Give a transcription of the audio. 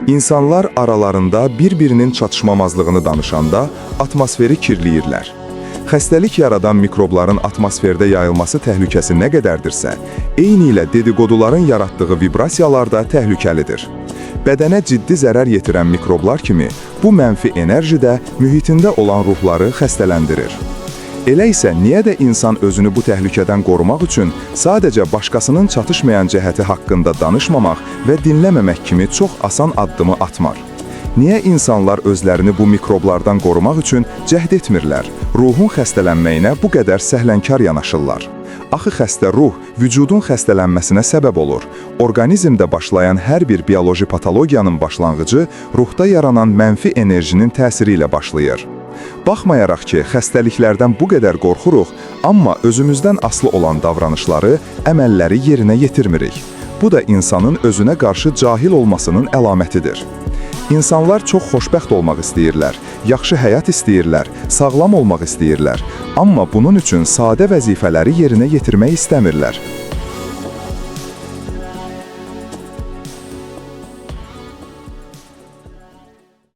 İnsanlar aralarında bir-birinin çatışmamazlığını danışanda atmosferi kirləyirlər. Xəstəlik yaradan mikrobların atmosferdə yayılması təhlükəsi nə qədərdirsə, eyni ilə dedikoduların yaratdığı vibrasiyalar da təhlükəlidir. Bədənə ciddi zərər yetirən mikroblar kimi bu mənfi enerji də mühitində olan ruhları xəstələndirir. Elə isə niyə də insan özünü bu təhlükədən qorumaq üçün sadəcə başqasının çatışmayan cəhəti haqqında danışmamaq və dinləməmək kimi çox asan addımı atmar? Niyə insanlar özlərini bu mikroblardan qorumaq üçün cəhd etmirlər, ruhun xəstələnməyinə bu qədər səhlənkar yanaşırlar? Axı xəstə ruh vücudun xəstələnməsinə səbəb olur. Orqanizmdə başlayan hər bir bioloji patologiyanın başlanğıcı ruhda yaranan mənfi enerjinin təsiri ilə başlayır. Baxmayaraq ki, xəstəliklərdən bu qədər qorxuruq, amma özümüzdən asılı olan davranışları, əməlləri yerinə yetirmirik. Bu da insanın özünə qarşı cahil olmasının əlamətidir. İnsanlar çox xoşbəxt olmaq istəyirlər, yaxşı həyat istəyirlər, sağlam olmaq istəyirlər, amma bunun üçün sadə vəzifələri yerinə yetirmək istəmirlər.